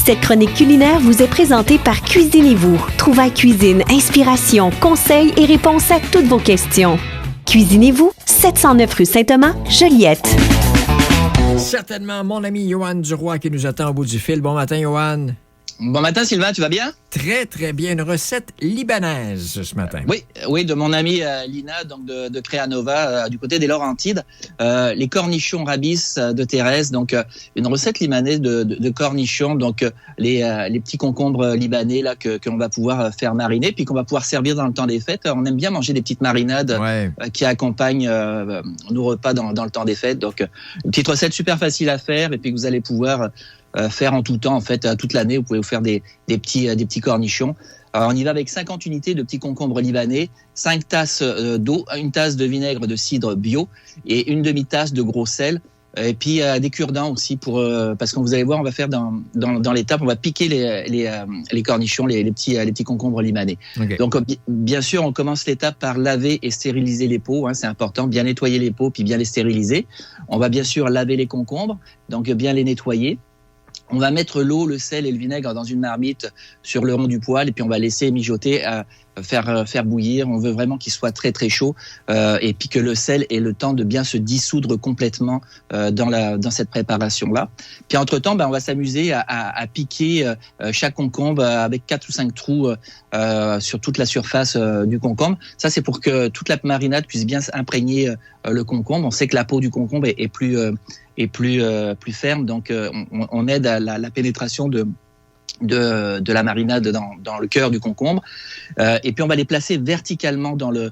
Cette chronique culinaire vous est présentée par Cuisinez-vous. Trouvailles cuisine, inspiration, conseils et réponses à toutes vos questions. Cuisinez-vous, 709 rue Saint-Thomas, Joliette. Certainement mon ami Yoann Duroy qui nous attend au bout du fil. Bon matin, Yoann. Bon matin, Sylvain, tu vas bien? Très, très bien. Une recette libanaise ce matin. Oui, de mon amie Lina, donc de Créanova, du côté des Laurentides. Les cornichons rabis de Thérèse, donc une recette libanaise de cornichons, donc les petits concombres libanais là que l'on va pouvoir faire mariner, puis qu'on va pouvoir servir dans le temps des fêtes. On aime bien manger des petites marinades qui accompagnent nos repas dans le temps des fêtes. Donc une petite recette super facile à faire et puis que vous allez pouvoir faire en tout temps, en fait, toute l'année. Vous pouvez vous faire des petits cornichons. Alors, on y va avec 50 unités de petits concombres libanais, 5 tasses d'eau, 1 tasse de vinaigre de cidre bio et 1 demi-tasse de gros sel. Et puis des cure-dents aussi parce que vous allez voir, on va faire dans l'étape, on va piquer les cornichons, les petits concombres libanais. Okay. Donc bien sûr, on commence l'étape par laver et stériliser les peaux. C'est important, bien nettoyer les peaux puis bien les stériliser. On va bien sûr laver les concombres, donc bien les nettoyer. On va mettre l'eau, le sel et le vinaigre dans une marmite sur le rond du poêle et puis on va laisser mijoter, faire bouillir. On veut vraiment qu'il soit très très chaud et puis que le sel ait le temps de bien se dissoudre complètement dans cette préparation-là. Puis entre-temps, on va s'amuser à piquer chaque concombre avec 4 ou 5 trous sur toute la surface du concombre. Ça, c'est pour que toute la marinade puisse bien imprégner le concombre. On sait que la peau du concombre est plus ferme, donc on aide à la pénétration de la marinade dans le cœur du concombre. Et puis on va les placer verticalement dans le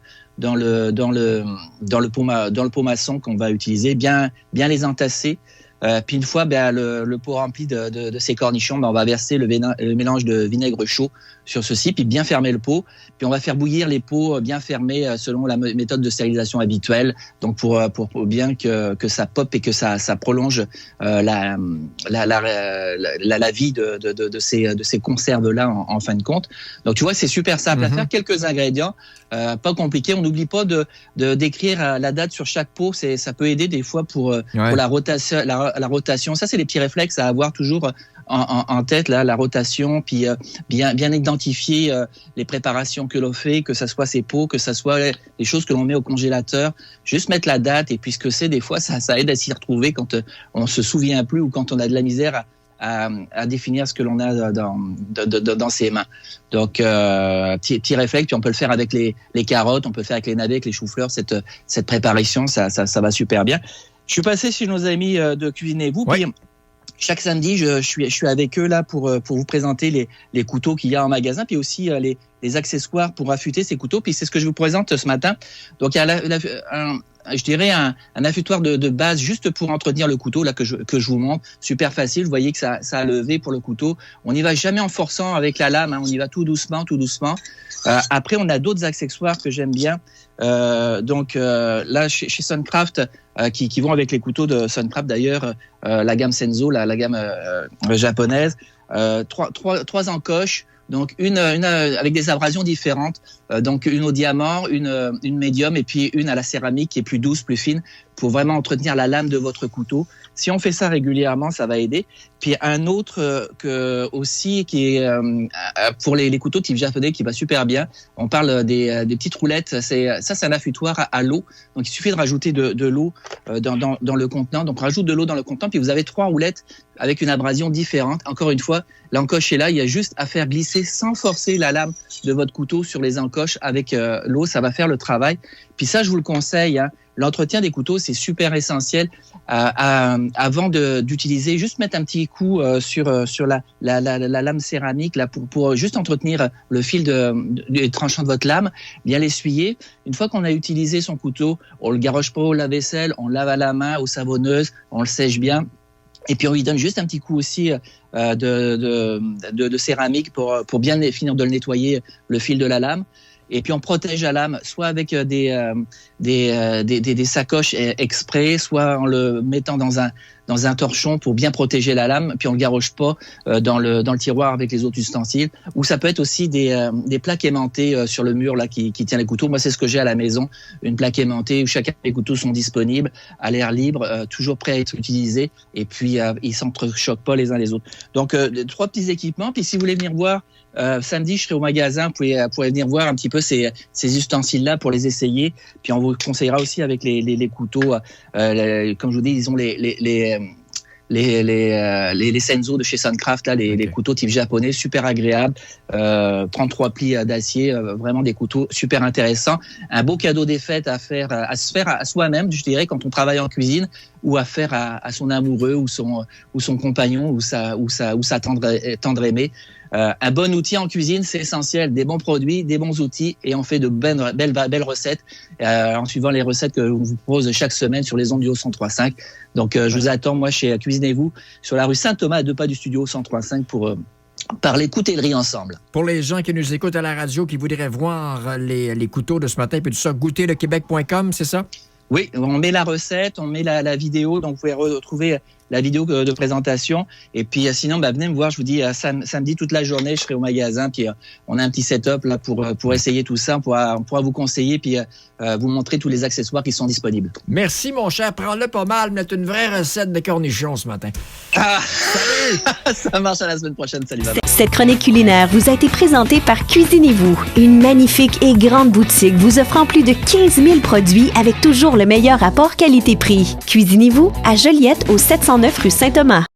pot maçon qu'on va utiliser, bien les entasser. Puis une fois le pot rempli de ces cornichons, on va verser le mélange de vinaigre chaud sur ceci, puis bien fermer le pot. Puis on va faire bouillir les pots bien fermés selon la méthode de stérilisation habituelle, donc pour bien que ça pop et que ça prolonge la vie de ces conserves-là en fin de compte. Donc tu vois, c'est super simple à faire. Quelques ingrédients, pas compliqué. On n'oublie pas de d'écrire la date sur chaque pot. Ça peut aider des fois pour la rotation. La rotation, ça c'est les petits réflexes à avoir toujours en tête, là, la rotation, puis bien identifier les préparations que l'on fait, que ça soit ces pots, que ça soit les choses que l'on met au congélateur, juste mettre la date et puis ce que c'est, des fois ça aide à s'y retrouver quand on se souvient plus ou quand on a de la misère à définir ce que l'on a dans ses mains. Donc petit réflexe, puis on peut le faire avec les carottes, on peut le faire avec les navets, avec les choux-fleurs, cette préparation, ça va super bien. Je suis passé chez nos amis de Cuisinez-vous. Puis chaque samedi, je suis avec eux là pour vous présenter les couteaux qu'il y a en magasin, puis aussi les accessoires pour affûter ces couteaux. Puis c'est ce que je vous présente ce matin. Donc il y a je dirais un affûtoir de base juste pour entretenir le couteau là que je vous montre, super facile. Vous voyez que ça a levé pour le couteau. On n'y va jamais en forçant avec la lame, on y va tout doucement. Après on a d'autres accessoires que j'aime bien. Donc là chez Suncraft qui vont avec les couteaux de Suncraft d'ailleurs, la gamme Senzo, la gamme japonaise, trois encoches. Donc une avec des abrasions différentes, donc une au diamant, une médium et puis une à la céramique qui est plus douce, plus fine, pour vraiment entretenir la lame de votre couteau. Si on fait ça régulièrement, ça va aider. Puis un autre aussi qui est pour les couteaux type japonais qui va super bien. On parle des petites roulettes. C'est un affûtoir à l'eau. Donc il suffit de rajouter de l'eau dans le contenant. Donc on rajoute de l'eau dans le contenant puis vous avez 3 roulettes avec une abrasion différente. Encore une fois, l'encoche est là. Il y a juste à faire glisser sans forcer la lame de votre couteau sur les encoches avec l'eau. Ça va faire le travail. Puis ça, je vous le conseille. L'entretien des couteaux, c'est super essentiel. Avant d'utiliser, juste mettre un petit coup sur la lame céramique là pour juste entretenir le fil du tranchant de votre lame, bien l'essuyer. Une fois qu'on a utilisé son couteau, on le garoche pas au lave-vaisselle, on lave à la main, aux savonneuses, on le sèche bien. Et puis on lui donne juste un petit coup aussi de céramique pour bien finir de le nettoyer, le fil de la lame. Et puis on protège la lame soit avec des sacoches exprès, soit en le mettant dans dans un torchon pour bien protéger la lame, puis on le garoche pas dans le tiroir avec les autres ustensiles. Ou ça peut être aussi des plaques aimantées sur le mur là qui tient les couteaux. Moi, c'est ce que j'ai à la maison, une plaque aimantée où chacun des couteaux sont disponibles à l'air libre, toujours prêts à être utilisés, et puis ils s'entrechoquent pas les uns les autres. Donc 3 petits équipements. Puis si vous voulez venir voir samedi, je serai au magasin. Vous pouvez venir voir un petit peu ces ustensiles-là pour les essayer. Puis on vous conseillera aussi avec les couteaux. Comme je vous dis, ils ont les Senzo de chez Suncraft, là, les couteaux type japonais, super agréables, 33 plis d'acier, vraiment des couteaux super intéressants. Un beau cadeau des fêtes à se faire à soi-même, je dirais, quand on travaille en cuisine, ou à faire à son amoureux ou son compagnon ou sa tendre aimée. Un bon outil en cuisine, c'est essentiel. Des bons produits, des bons outils, et on fait de belles recettes en suivant les recettes que vous propose chaque semaine sur les ondes du Haut 103.5. Donc, je vous attends, moi, chez Cuisinez-vous, sur la rue Saint-Thomas, à 2 pas du studio 103.5 pour parler coutellerie ensemble. Pour les gens qui nous écoutent à la radio, qui voudraient voir les couteaux de ce matin, puis tout ça, goûterlequebec.com, c'est ça? Oui, on met la recette, on met la vidéo, donc vous pouvez retrouver la vidéo de présentation. Et puis sinon, venez me voir, je vous dis, samedi toute la journée, je serai au magasin, puis on a un petit setup là pour essayer tout ça, on pourra vous conseiller, puis vous montrer tous les accessoires qui sont disponibles. Merci mon cher, prends-le pas mal, mais c'est une vraie recette de cornichons ce matin. Salut! Ça marche, à la semaine prochaine, salut. Cette chronique culinaire vous a été présentée par Cuisinez-vous, une magnifique et grande boutique vous offrant plus de 15 000 produits avec toujours le meilleur rapport qualité-prix. Cuisinez-vous à Joliette, au 709 rue Saint-Thomas.